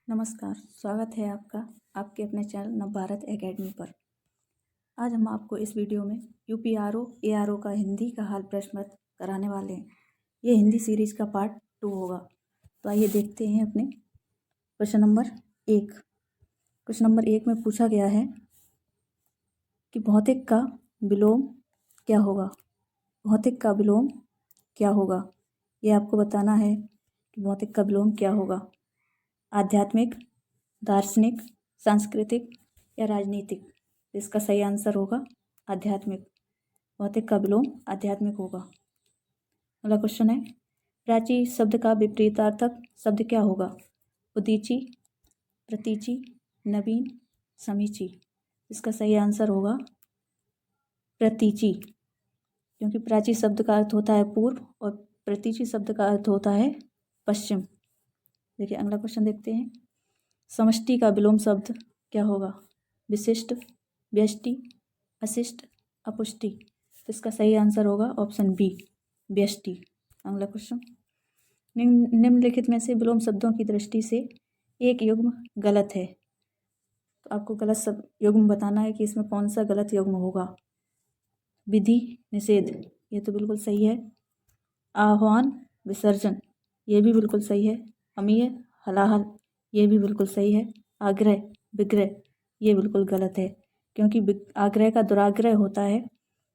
नमस्कार, स्वागत है आपका आपके अपने चैनल नवभारत एकेडमी पर। आज हम आपको इस वीडियो में यूपीआरओ एआरओ का हिंदी का हाल प्रश्न पत्र कराने वाले हैं। ये हिंदी सीरीज का पार्ट 2 होगा। तो आइए देखते हैं अपने क्वेश्चन नंबर 1। क्वेश्चन नंबर 1 में पूछा गया है कि भौतिक का विलोम क्या होगा। भौतिक का विलोम क्या होगा, ये आपको बताना है कि भौतिक का विलोम क्या होगा। आध्यात्मिक, दार्शनिक, सांस्कृतिक या राजनीतिक। इसका सही आंसर होगा आध्यात्मिक। भौतिक का विलोम आध्यात्मिक होगा। अगला क्वेश्चन है, प्राची शब्द का विपरीतार्थक शब्द क्या होगा। उदीची, प्रतीची, नवीन, समीची। इसका सही आंसर होगा प्रतीची, क्योंकि प्राची शब्द का अर्थ होता है पूर्व और प्रतीची शब्द का अर्थ होता है पश्चिम। देखिए अगला क्वेश्चन देखते हैं, समष्टि का विलोम शब्द क्या होगा। विशिष्ट, व्यष्टि, अशिष्ट, अपुष्टि। तो इसका सही आंसर होगा ऑप्शन बी, व्यष्टि। अगला क्वेश्चन, निम्नलिखित में से विलोम शब्दों की दृष्टि से एक युग्म गलत है। तो आपको गलत शब्द युग्म बताना है कि इसमें कौन सा गलत युग्म होगा। विधि, निषेध, ये तो बिल्कुल सही है। आह्वान, विसर्जन, ये भी बिल्कुल सही है। अमीय, हलाहल, ये भी बिल्कुल सही है। आग्रह, विग्रह, ये बिल्कुल गलत है, क्योंकि आग्रह का दुराग्रह होता है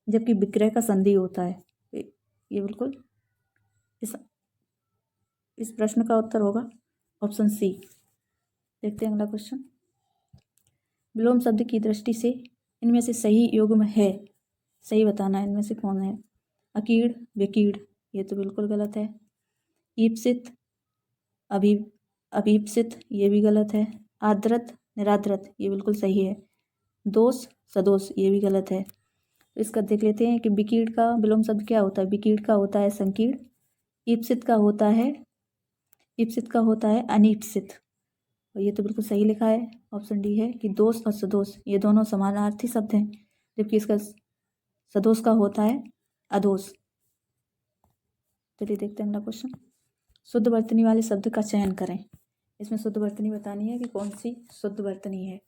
जबकि विग्रह का संधि होता है। ये बिल्कुल इस प्रश्न का उत्तर होगा ऑप्शन सी। देखते हैं अगला क्वेश्चन, विलोम शब्द की दृष्टि से इनमें से सही युग्म है, सही बताना है इनमें से कौन है। अकीड़, विकीड़, ये तो बिल्कुल गलत है। ईप्सित, अभीप्सित, ये भी गलत है। आद्रत, निराद्रत, ये बिल्कुल सही है। दोष, सदोष, ये भी गलत है। तो इसका देख लेते हैं कि विकीर्ण का विलोम शब्द क्या होता है। विकीर्ण का होता है संकीर्ण, ईप्सित का होता है अनीप्सित। और ये तो बिल्कुल सही लिखा है, ऑप्शन डी है कि दोष और सदोष ये दोनों समानार्थी शब्द हैं, जबकि इसका सदोष का होता है अदोष। चलिए देखते हैं अगला क्वेश्चन, शुद्ध वर्तनी वाले शब्द का चयन करें। इसमें शुद्ध वर्तनी बतानी है कि कौन सी शुद्ध वर्तनी है।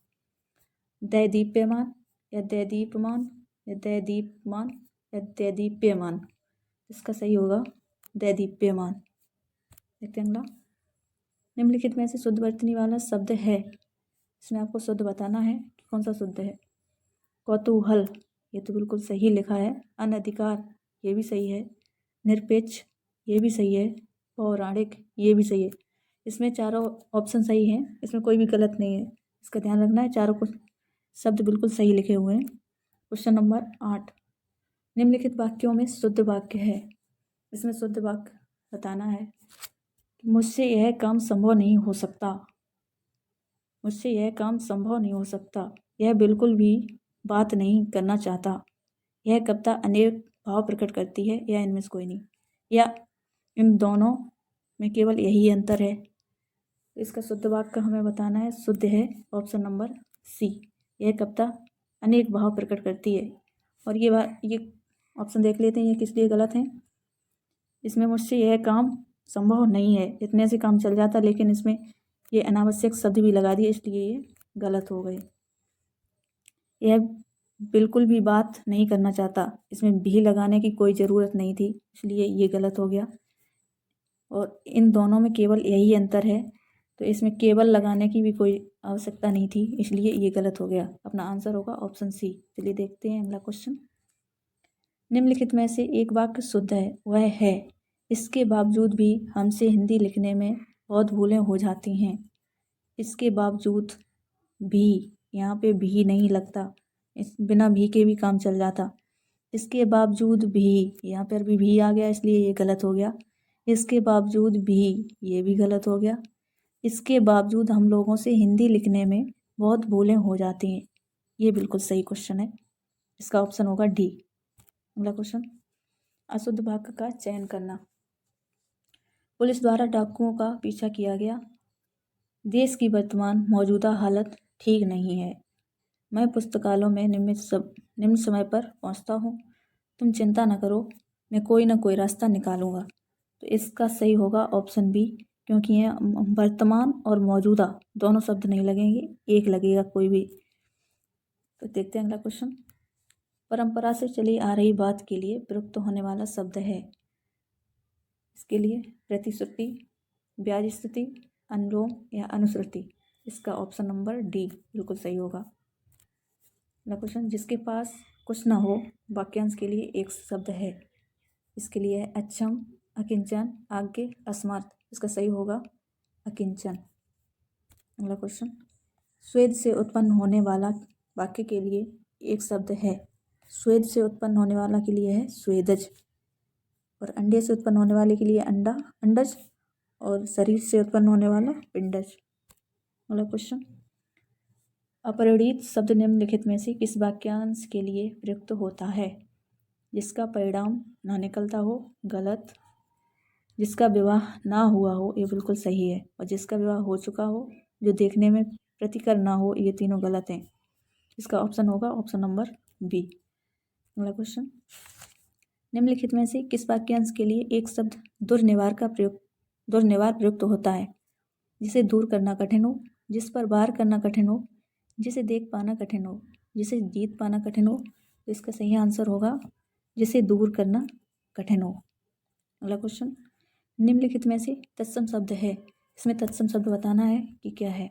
दैदीप्यमान या दैदीप्यमान या दैदीप्यमान या दैदीप्यमान। इसका सही होगा दैदीप्यमान। देखते हैं अगला, निम्नलिखित में से शुद्ध वर्तनी वाला शब्द है। इसमें आपको शुद्ध बताना है कि कौन सा शुद्ध है। कौतूहल, ये तो बिल्कुल सही लिखा है। अनधिकार, ये भी सही है। निरपेक्ष, ये भी सही है। पौराणिक, ये भी सही है। इसमें चारों ऑप्शन सही हैं, इसमें कोई भी गलत नहीं है, इसका ध्यान रखना है। चारों को शब्द बिल्कुल सही लिखे हुए हैं। क्वेश्चन नंबर 8, निम्नलिखित वाक्यों में शुद्ध वाक्य है। इसमें शुद्ध वाक्य बताना है कि मुझसे यह काम संभव नहीं हो सकता। मुझसे यह काम संभव नहीं हो सकता। यह बिल्कुल भी बात नहीं करना चाहता। यह कविता अनेक भाव प्रकट करती है, या इनमें से कोई नहीं, या इन दोनों में केवल यही अंतर है। इसका शुद्ध वाक्य हमें बताना है, शुद्ध है ऑप्शन नंबर सी, यह कविता अनेक भाव प्रकट करती है। और ये ऑप्शन देख लेते हैं ये किस लिए गलत है। इसमें मुझसे यह काम संभव नहीं है, इतने से काम चल जाता, लेकिन इसमें ये अनावश्यक शब्द भी लगा दिए, इसलिए ये गलत हो गए। यह बिल्कुल भी बात नहीं करना चाहता, इसमें भी लगाने की कोई ज़रूरत नहीं थी, इसलिए ये गलत हो गया। और इन दोनों में केवल यही अंतर है, तो इसमें केवल लगाने की भी कोई आवश्यकता नहीं थी, इसलिए ये गलत हो गया। अपना आंसर होगा ऑप्शन सी। चलिए देखते हैं अगला क्वेश्चन, निम्नलिखित में से एक वाक्य शुद्ध है, वह है इसके बावजूद भी हमसे हिंदी लिखने में बहुत भूलें हो जाती हैं। इसके बावजूद भी, यहाँ पे भी नहीं लगता, इस बिना भी के भी काम चल जाता। इसके बावजूद भी, यहाँ पर भी आ गया, इसलिए ये गलत हो गया। इसके बावजूद भी, ये भी गलत हो गया। इसके बावजूद हम लोगों से हिंदी लिखने में बहुत भूलें हो जाती हैं, ये बिल्कुल सही क्वेश्चन है, इसका ऑप्शन होगा डी। अगला क्वेश्चन, अशुद्ध वाक्य का चयन करना। पुलिस द्वारा डाकुओं का पीछा किया गया। देश की वर्तमान मौजूदा हालत ठीक नहीं है। मैं पुस्तकालयों में निम्न समय पर पहुंचता हूं। तुम चिंता न करो, मैं कोई ना कोई रास्ता निकालूंगा। तो इसका सही होगा ऑप्शन बी, क्योंकि ये वर्तमान और मौजूदा दोनों शब्द नहीं लगेंगे, एक लगेगा कोई भी। तो देखते हैं अगला क्वेश्चन। परंपरा से चली आ रही बात के लिए प्रयुक्त होने वाला शब्द है। इसके लिए प्रतिश्रुति, ब्याज स्थिति, अनुलोम या अनुश्रुति। इसका ऑप्शन नंबर डी बिल्कुल सही होगा। अगला क्वेश्चन। जिसके पास कुछ ना हो वाक्यांश के लिए एक शब्द है। इसके लिए है अक्षम, अकिंचन, आज्ञे, अस्मात्। इसका सही होगा अकिंचन। अगला क्वेश्चन। स्वेद से उत्पन्न होने वाला वाक्य के लिए एक शब्द है। स्वेद से उत्पन्न होने वाला के लिए है स्वेदज, और अंडे से उत्पन्न होने वाले के लिए अंडा, अंडज, और शरीर से उत्पन्न होने वाला पिंडज। अगला क्वेश्चन। अपरिणित शब्द निम्नलिखित में से किस वाक्यांश के लिए प्रयुक्त होता है। जिसका परिणाम ना निकलता हो, गलत। जिसका विवाह ना हुआ हो, ये बिल्कुल सही है। और जिसका विवाह हो चुका हो, जो देखने में प्रतिकर ना हो, ये तीनों गलत हैं। इसका ऑप्शन होगा ऑप्शन नंबर बी। अगला क्वेश्चन। निम्नलिखित में से किस वाक्यांश के लिए एक शब्द दुर्निवार प्रयुक्त होता है। जिसे दूर करना कठिन हो, जिस पर वार करना कठिन हो, जिसे देख पाना कठिन हो, जिसे जीत पाना कठिन हो। तो इसका सही आंसर होगा जिसे दूर करना कठिन हो। अगला क्वेश्चन। निम्नलिखित में से तत्सम शब्द है। इसमें तत्सम शब्द बताना है कि क्या है।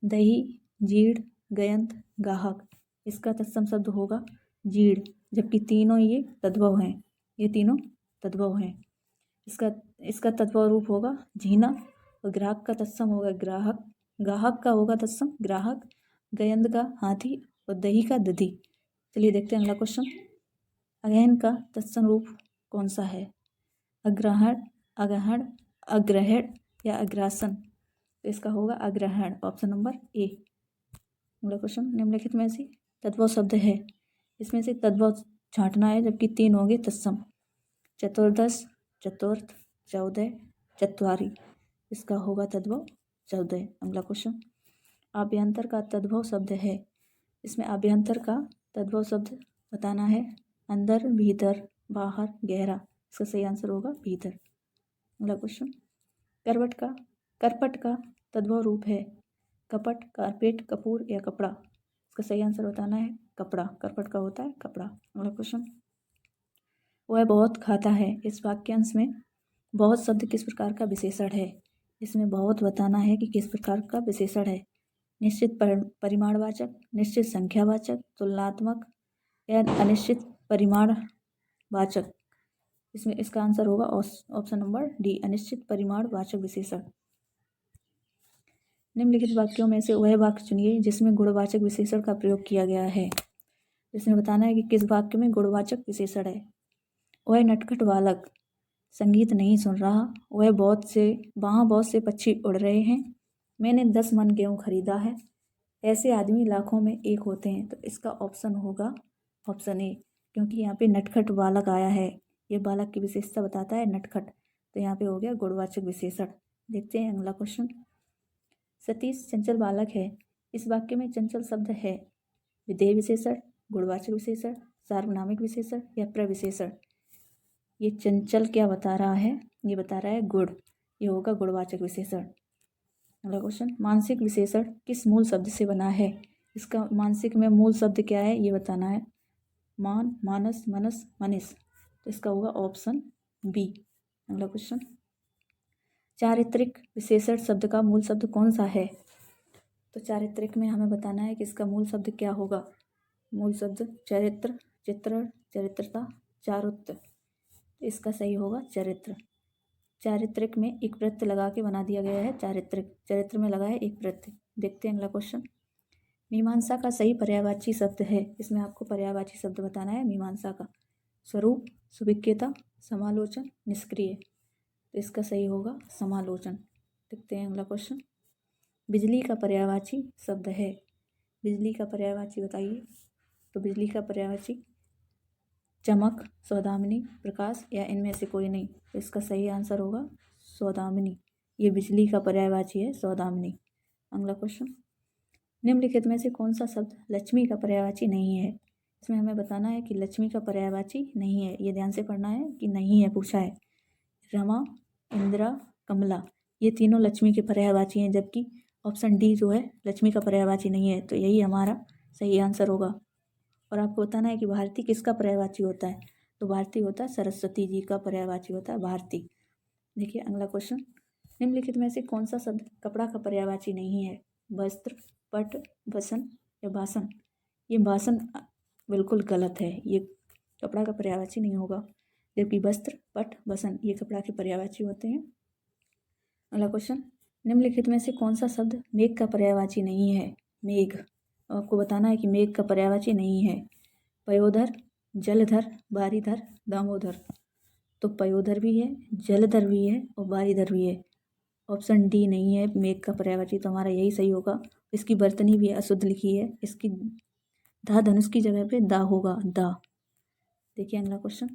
दही, जीड़, गयंत, गाहक। इसका तत्सम शब्द होगा जीड़, जबकि तीनों ये तद्भव हैं। ये तीनों तद्भव हैं। इसका तद्भव रूप होगा झीना, और ग्राहक का तत्सम होगा ग्राहक। गाहक का होगा तत्सम ग्राहक, गयंत का हाथी, और दही का दधी। चलिए देखते हैं अगला क्वेश्चन। अगहन का तत्सम रूप कौन सा है। अग्रहण, अगहण, अग्रहण या अग्रासन। तो इसका होगा अग्रहण, ऑप्शन नंबर ए। अगला क्वेश्चन। निम्नलिखित में से तद्भव शब्द है। इसमें से तद्भव छांटना है, जबकि तीन होंगे तत्सम। चतुर्दश, चतुर्थ, 14, चत्वारी। इसका होगा तद्भव 14। अगला क्वेश्चन। आभ्यंतर का तद्भव शब्द है। इसमें आभ्यंतर का तद्भव शब्द बताना है। अंदर, भीतर, बाहर, गहरा। इसका सही आंसर होगा भीतर। अगला क्वेश्चन। करपट का तद्भव रूप है। कपट, कारपेट, कपूर या कपड़ा। इसका सही आंसर बताना है कपड़ा। करपट का होता है कपड़ा। अगला क्वेश्चन। वह बहुत खाता है। इस वाक्यांश में बहुत शब्द किस प्रकार का विशेषण है। इसमें बहुत बताना है कि किस प्रकार का विशेषण है। निश्चित परिमाणवाचक, निश्चित संख्यावाचक, तुलनात्मक या अनिश्चित परिमाणवाचक। इसमें इसका आंसर होगा ऑप्शन नंबर डी, अनिश्चित परिमाणवाचक विशेषण। निम्नलिखित वाक्यों में से वह वाक्य चुनिए जिसमें गुणवाचक विशेषण का प्रयोग किया गया है। इसमें बताना है कि किस वाक्य में गुणवाचक विशेषण है। वह नटखट बालक संगीत नहीं सुन रहा। वहाँ बहुत से पक्षी उड़ रहे हैं। मैंने 10 मन गेहूँ खरीदा है। ऐसे आदमी लाखों में एक होते हैं। तो इसका ऑप्शन होगा ऑप्शन ए, क्योंकि यहाँ पे नटखट बालक आया है। ये बालक की विशेषता बताता है नटखट, तो यहाँ पे हो गया गुणवाचक विशेषण। देखते हैं अगला क्वेश्चन। सतीश चंचल बालक है। इस वाक्य में चंचल शब्द है विधेय विशेषण, गुणवाचक विशेषण, सार्वनामिक विशेषण या प्रविशेषण। ये चंचल क्या बता रहा है, ये बता रहा है गुण। ये होगा गुणवाचक विशेषण। अगला क्वेश्चन। मानसिक विशेषण किस मूल शब्द से बना है। इसका मानसिक में मूल शब्द क्या है ये बताना है। मान, मानस, मनस, मनीष। तो इसका होगा ऑप्शन बी। अगला क्वेश्चन। चारित्रिक विशेषण शब्द का मूल शब्द कौन सा है। तो चारित्रिक में हमें बताना है कि इसका मूल शब्द क्या होगा। मूल शब्द चरित्र, चित्रण, चरित्रता, चारुत्व। इसका सही होगा चरित्र। चारित्रिक में एक प्रत्यय लगा के बना दिया गया है। चारित्रिक, चरित्र में लगा है एक प्रत्यय। देखते हैं अगला क्वेश्चन। मीमांसा का सही पर्यायवाची शब्द है। इसमें आपको पर्यायवाची शब्द बताना है मीमांसा का। स्वरूप, सुविज्ञता, समालोचन, निष्क्रिय। तो इसका सही होगा समालोचन। देखते हैं अगला क्वेश्चन। बिजली का पर्यायवाची शब्द है। बिजली का पर्यायवाची बताइए। तो बिजली का पर्यायवाची चमक, सौदामिनी, प्रकाश या इनमें से कोई नहीं। तो इसका सही आंसर होगा सौदामिनी। ये बिजली का पर्यायवाची है सौदामिनी। अगला क्वेश्चन। निम्नलिखित में से कौन सा शब्द लक्ष्मी का पर्यायवाची नहीं है। इसमें हमें बताना है कि लक्ष्मी का पर्यायवाची नहीं है। ये ध्यान से पढ़ना है कि नहीं है पूछा है। रमा, इंदिरा, कमला। ये तीनों लक्ष्मी के पर्यायवाची हैं, जबकि ऑप्शन डी जो है लक्ष्मी का पर्यायवाची नहीं है। तो यही हमारा सही आंसर होगा। और आपको बताना है कि भारती किसका पर्यायवाची होता है। तो भारती होता है सरस्वती जी का पर्यायवाची होता है भारती। देखिए अगला क्वेश्चन, निम्नलिखित में से कौन सा शब्द कपड़ा का पर्यायवाची नहीं है। वस्त्र, पट, वसन या भाषण। ये भाषण बिल्कुल गलत है, ये कपड़ा का पर्यायवाची नहीं होगा, जबकि वस्त्र, पट, वसन ये कपड़ा के पर्यायवाची होते हैं। अगला क्वेश्चन, निम्नलिखित में से कौन सा शब्द मेघ का पर्यायवाची नहीं है। मेघ, आपको बताना है कि मेघ का पर्यायवाची नहीं है। पयोधर, जलधर, बारीधर, दामोदर। तो पयोधर भी है, जलधर भी है और बारीधर भी है। ऑप्शन डी नहीं है मेघ का पर्यायवाची, तो हमारा यही सही होगा। इसकी वर्तनी भी अशुद्ध लिखी है, इसकी धा धनुष की जगह पे दा होगा, दा। देखिए अगला क्वेश्चन,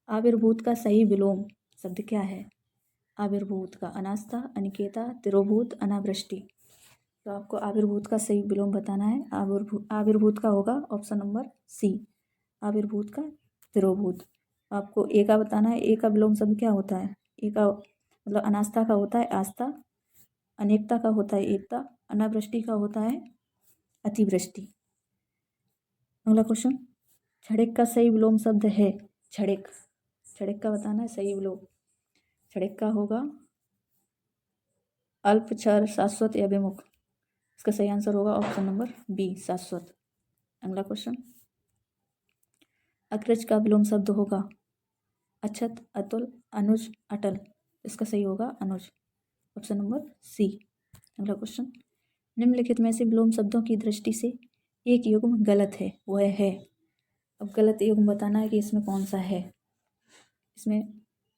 आविर्भूत का सही विलोम शब्द क्या है। आविर्भूत का अनास्था, अनिकेता, तिरोभूत, अनावृष्टि। तो आपको आविर्भूत का सही विलोम बताना है। आविर्भूत का होगा ऑप्शन नंबर सी, आविर्भूत का तिरोभूत। आपको ए का बताना है। ए का विलोम शब्द क्या होता है। ए का मतलब अनास्था का होता है आस्था, अनेकता का होता है एकता, अनावृष्टि का होता है अतिवृष्टि। अगला क्वेश्चन, क्षणिक का सही विलोम शब्द है। क्षणिक, क्षणिक का बताना है सही विलोम। क्षणिक का होगा अल्प, क्षर, शाश्वत या विमुख। इसका सही आंसर होगा ऑप्शन नंबर बी, शाश्वत। अगला क्वेश्चन, अग्रज का विलोम शब्द होगा अछत, अतुल, अनुज, अटल। इसका सही होगा अनुज, ऑप्शन नंबर सी। अगला क्वेश्चन, निम्नलिखित में से विलोम शब्दों की दृष्टि से एक युग्म गलत है, वह है। अब गलत युग्म बताना है कि इसमें कौन सा है। इसमें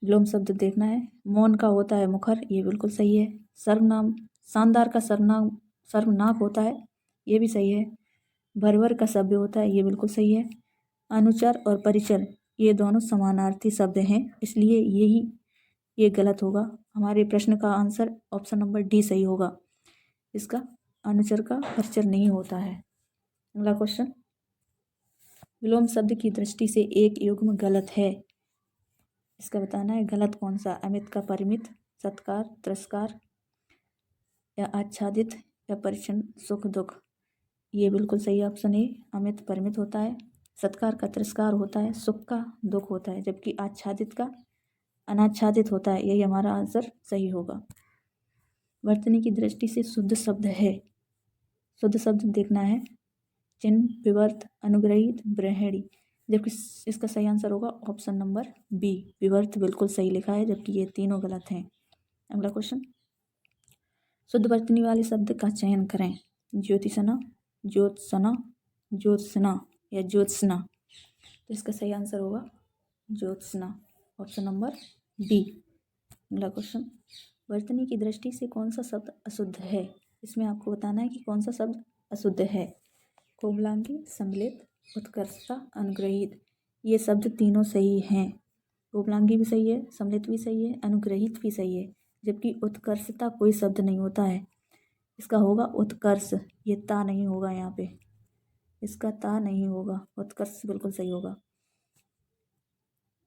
विलोम शब्द देखना है। मौन का होता है मुखर, ये बिल्कुल सही है। सर्वनाम, शानदार का सर्वनाम सर्वनाक होता है, ये भी सही है। भरवर का सभ्य होता है, ये बिल्कुल सही है। अनुचर और परिचर ये दोनों समानार्थी शब्द हैं, इसलिए ये गलत होगा। हमारे प्रश्न का आंसर ऑप्शन नंबर डी सही होगा। इसका अनुचर का परिचर नहीं होता है। अगला क्वेश्चन, विलोम शब्द की दृष्टि से एक युग्म गलत है। इसका बताना है गलत कौन सा। अमित का परिमित, सत्कार, तिरस्कार या आच्छादित या परिच्छन, सुख, दुख। ये बिल्कुल सही ऑप्शन है। अमित परिमित होता है, सत्कार का तिरस्कार होता है, सुख का दुख होता है, जबकि आच्छादित का अनाच्छादित होता है। यही हमारा आंसर सही होगा। वर्तनी की दृष्टि से शुद्ध शब्द है। शुद्ध शब्द देखना है चिन्ह, विवर्त, अनुग्रहित, ब्रह्मणी। जबकि इसका सही आंसर होगा ऑप्शन नंबर बी, विवर्त बिल्कुल सही लिखा है, जबकि ये तीनों गलत हैं। अगला क्वेश्चन, शुद्ध वर्तनी वाले शब्द का चयन करें। ज्योतिषना, ज्योत्सना, ज्योत्सना या ज्योत्सना। तो इसका सही आंसर होगा ज्योत्सना, ऑप्शन नंबर बी। अगला क्वेश्चन, वर्तनी की दृष्टि से कौन सा शब्द अशुद्ध है। इसमें आपको बताना है कि कौन सा शब्द अशुद्ध है। कोमलांगी, सम्मिलित, उत्कर्षता, अनुग्रहित। ये शब्द तीनों सही हैं। कोमलांगी भी सही है, सम्मिलित भी सही है, अनुग्रहित भी सही है, जबकि उत्कर्षता कोई शब्द नहीं होता है। इसका होगा उत्कर्ष, ये ता नहीं होगा यहाँ पे, इसका ता नहीं होगा, उत्कर्ष बिल्कुल सही होगा।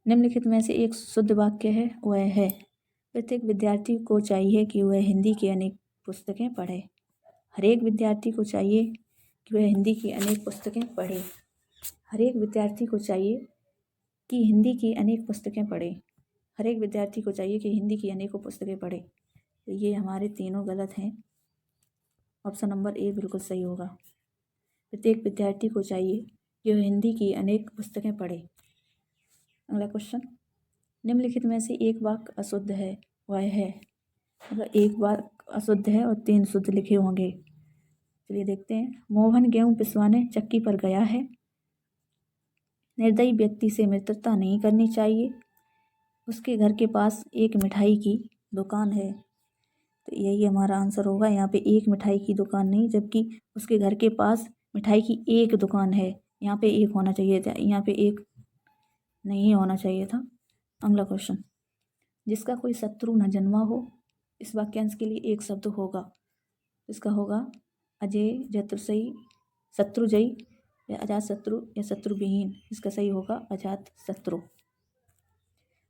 निम्नलिखित में से एक शुद्ध वाक्य है, वह है प्रत्येक विद्यार्थी को चाहिए कि वह हिंदी की अनेक पुस्तकें पढ़े। हर एक विद्यार्थी को चाहिए कि वह हिंदी की अनेक पुस्तकें पढ़े। हर एक विद्यार्थी को चाहिए कि हिंदी की अनेक पुस्तकें पढ़े। हर एक विद्यार्थी को चाहिए कि हिंदी की अनेकों पुस्तकें पढ़े। तो ये हमारे तीनों गलत हैं। ऑप्शन नंबर ए बिल्कुल सही होगा। प्रत्येक विद्यार्थी को चाहिए कि वह हिंदी की अनेक पुस्तकें पढ़े। अगला क्वेश्चन, निम्नलिखित में से एक वाक्य अशुद्ध है, वह है। मतलब एक वाक्य अशुद्ध है और 3 शुद्ध लिखे होंगे। चलिए देखते हैं। मोहन गेहूं पिसवाने चक्की पर गया है। निर्दयी व्यक्ति से मित्रता नहीं करनी चाहिए। उसके घर के पास एक मिठाई की दुकान है। तो यही हमारा आंसर होगा। यहाँ पे एक मिठाई की दुकान नहीं, जबकि उसके घर के पास मिठाई की एक दुकान है। यहाँ पे एक होना चाहिए था, यहाँ पे एक नहीं होना चाहिए था। अगला क्वेश्चन, जिसका कोई शत्रु न जन्मा हो। इस वाक्यांश के लिए एक शब्द होगा। इसका होगा अजय, जत्रसई, शत्रुजयी या अजात शत्रु या शत्रुविहीन। इसका सही होगा अजात शत्रु।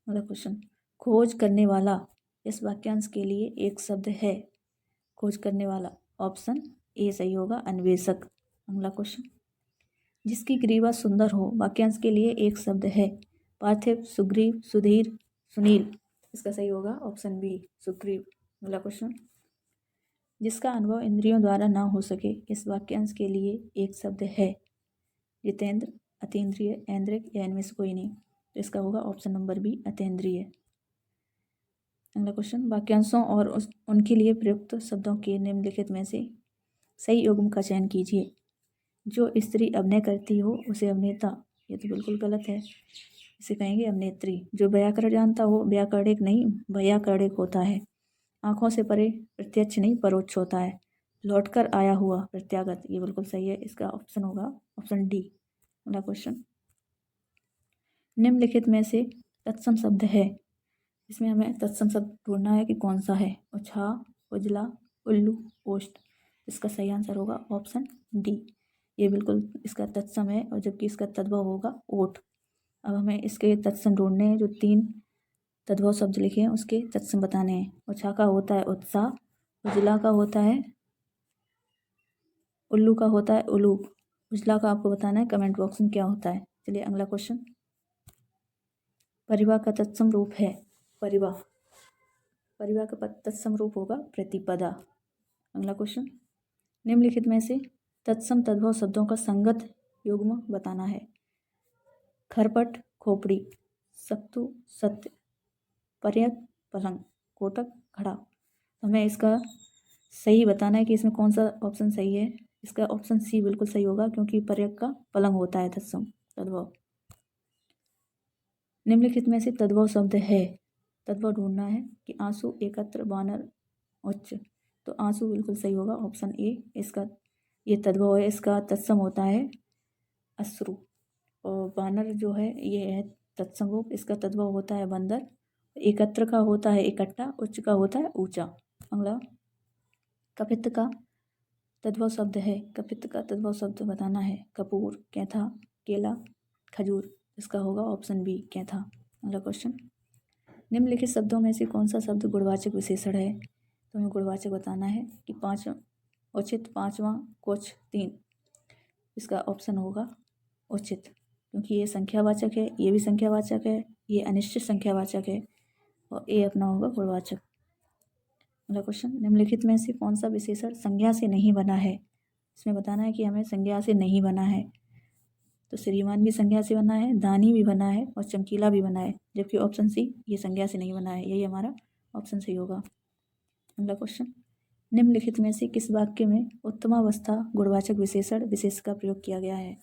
अगला क्वेश्चन, खोज करने वाला इस वाक्यांश के लिए एक शब्द है। खोज करने वाला ऑप्शन ए सही होगा, अन्वेषक। अगला क्वेश्चन, जिसकी ग्रीवा सुंदर हो, वाक्यांश के लिए एक शब्द है। पार्थिव, सुग्रीव, सुधीर, सुनील। इसका सही होगा ऑप्शन बी, सुग्रीव। अगला क्वेश्चन, जिसका अनुभव इंद्रियों द्वारा ना हो सके, इस वाक्यांश के लिए एक शब्द है। जितेंद्र, अतीन्द्रिय, ऐन्द्रिक या इनमें से कोई नहीं। तो इसका होगा ऑप्शन नंबर बी, अतीन्द्रिय। अगला क्वेश्चन, वाक्यांशों और उनके लिए प्रयुक्त शब्दों के निम्नलिखित में से सही युग्म का चयन कीजिए। जो स्त्री अभिनय करती हो उसे अभिनेता, ये तो बिल्कुल गलत है, इसे कहेंगे अभिनेत्री। जो व्याकरण जानता हो व्याकरणिक नहीं वैयाकरणिक होता है। आँखों से परे प्रत्यक्ष नहीं परोक्ष होता है। लौटकर आया हुआ प्रत्यागत, ये बिल्कुल सही है, इसका ऑप्शन होगा ऑप्शन डी। अगला क्वेश्चन, निम्नलिखित में से तत्सम शब्द है। इसमें हमें तत्सम शब्द ढूंढना है कि कौन सा है। उत्साह, उजला, उल्लू, ओष्ठ। इसका सही आंसर होगा ऑप्शन डी, ये बिल्कुल इसका तत्सम है, और जबकि इसका तद्भव होगा ओठ। अब हमें इसके तत्सम ढूंढने हैं। जो 3 तद्भव शब्द लिखे हैं उसके तत्सम बताने हैं। उत्साह का होता है उत्साह, उजला का होता है, उल्लू का होता है उलूप। उजला का आपको बताना है कमेंट बॉक्स में क्या होता है। चलिए अगला क्वेश्चन, परिवार का तत्सम रूप है। परिवार का तत्सम रूप होगा प्रतिपदा। अगला क्वेश्चन, निम्नलिखित में से तत्सम तद्भव शब्दों का संगत युग्म बताना है। खरपट, खोपड़ी, सत्तु, सत्य, पर्यक, पलंग, कोटक, घड़ा। हमें इसका सही बताना है कि इसमें कौन सा ऑप्शन सही है। इसका ऑप्शन सी बिल्कुल सही होगा, क्योंकि पर्यक का पलंग होता है तत्सम तद्भव। निम्नलिखित में से तद्भव शब्द है। तद्भव ढूंढना है कि आंसू, एकत्र, बानर, उच्च। तो आंसू बिल्कुल सही होगा ऑप्शन ए, इसका ये तद्भव है। इसका तत्सम होता है अश्रु, और बानर जो है ये है तत्सम रूप, इसका तद्भव होता है बंदर। एकत्र का होता है इकट्ठा, उच्च का होता है ऊंचा। अगला, कपित्त का तद्भव शब्द है। कपित्त का तद्भव शब्द बताना है। कपूर, कैथा, केला, खजूर। इसका होगा ऑप्शन बी, कैथा। अगला क्वेश्चन, निम्नलिखित शब्दों में से कौन सा शब्द गुणवाचक विशेषण है। तो हमें गुणवाचक बताना है कि 5 उचित, 5वां, कुछ, 3। इसका ऑप्शन होगा उचित, क्योंकि ये संख्यावाचक है, ये भी संख्यावाचक है, ये अनिश्चित संख्यावाचक है, और ए अपना होगा गुणवाचक। अगला क्वेश्चन, निम्नलिखित में से कौन सा विशेषण संज्ञा से नहीं बना है। इसमें बताना है कि हमें संज्ञा से नहीं बना है। तो श्रीमान भी संज्ञा से बना है, दानी भी बना है, और चमकीला भी बना है, जबकि ऑप्शन सी ये संज्ञा से नहीं बना है। यही हमारा ऑप्शन सही होगा। अगला क्वेश्चन, निम्नलिखित में से किस वाक्य में उत्तमावस्था गुणवाचक विशेषण विशेष का प्रयोग किया गया है।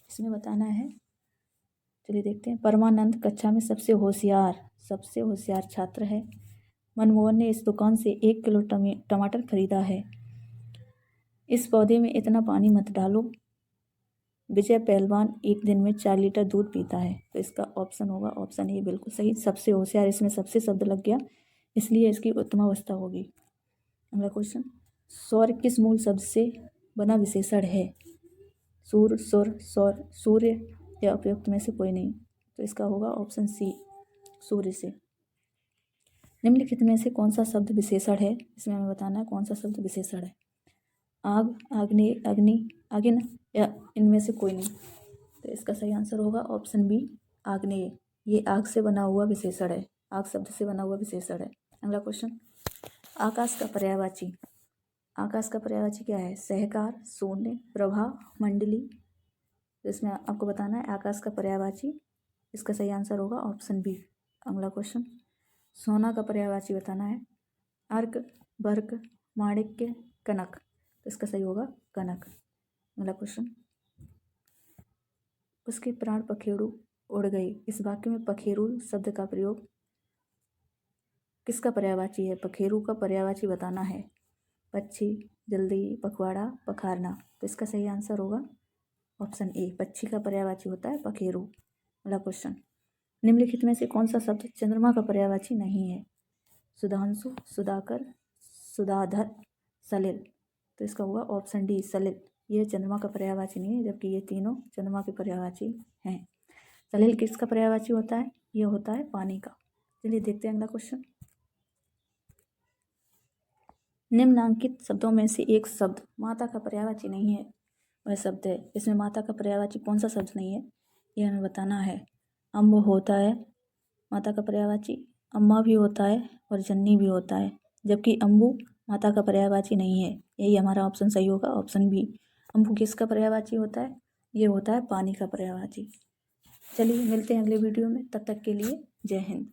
इसमें बताना है। चलिए देखते हैं। परमानंद कक्षा में सबसे होशियार छात्र है। मनमोहन ने इस दुकान से 1 किलो टमाटर खरीदा है। इस पौधे में इतना पानी मत डालो। विजय पहलवान एक दिन में 4 लीटर दूध पीता है। तो इसका ऑप्शन होगा ऑप्शन ए, बिल्कुल सही, सबसे होशियार। इसमें सबसे शब्द लग गया, इसलिए इसकी उत्तमावस्था होगी। अगला क्वेश्चन, सौर किस मूल शब्द से बना विशेषण है। सूर, सुर, सौर, सूर्य या उपयुक्त में से कोई नहीं। तो इसका होगा ऑप्शन सी, सूर्य से। निम्नलिखित में से कौन सा शब्द विशेषण है। इसमें हमें बताना है कौन सा शब्द विशेषण है। आग, आग्नेय, अग्नि, अगिन या इनमें से कोई नहीं। तो इसका सही आंसर होगा ऑप्शन बी, आग्नेय। ये आग से बना हुआ विशेषण है, आग शब्द से बना हुआ विशेषण है। अगला क्वेश्चन, आकाश का पर्यायवाची। आकाश का पर्यायवाची क्या है। सहकार, शून्य, प्रभा, मंडली। तो इसमें आपको बताना है आकाश का पर्यायवाची। इसका सही आंसर होगा ऑप्शन बी। अगला क्वेश्चन, सोना का पर्यायवाची बताना है। अर्क, बर्क, माणिक्य, कनक। तो इसका सही होगा कनक। अगला क्वेश्चन, उसके प्राण पखेरु उड़ गए। इस वाक्य में पखेरु शब्द का प्रयोग किसका पर्यायवाची है। पखेरु का पर्यायवाची बताना है। पक्षी, जल्दी, पखवाड़ा, पखारना। तो इसका सही आंसर होगा ऑप्शन ए, पक्षी का पर्यायवाची होता है पखेरु। अगला क्वेश्चन, निम्नलिखित में से कौन सा शब्द चंद्रमा का पर्यायवाची नहीं है। सुधांशु, सुधाकर, सुधाधर, सलिल। तो इसका होगा ऑप्शन डी, सलिल। ये चंद्रमा का पर्यायवाची नहीं है, जबकि ये तीनों चंद्रमा के पर्यायवाची हैं। सलिल किसका पर्यायवाची होता है। ये होता है पानी का। चलिए देखते हैं अगला क्वेश्चन, निम्नांकित शब्दों में से एक शब्द माता का पर्यायवाची नहीं है, वह शब्द है। इसमें माता का पर्यायवाची कौन सा शब्द नहीं है, ये हमें बताना है। अम्ब होता है माता का पर्यायवाची, अम्मा भी होता है और जननी भी होता है, जबकि अम्बू माता का पर्यायवाची नहीं है। यही हमारा ऑप्शन सही होगा, ऑप्शन बी। अम्बू किसका पर्यायवाची होता है, ये होता है पानी का पर्यायवाची। चलिए मिलते हैं अगले वीडियो में, तब तक के लिए जय हिंद।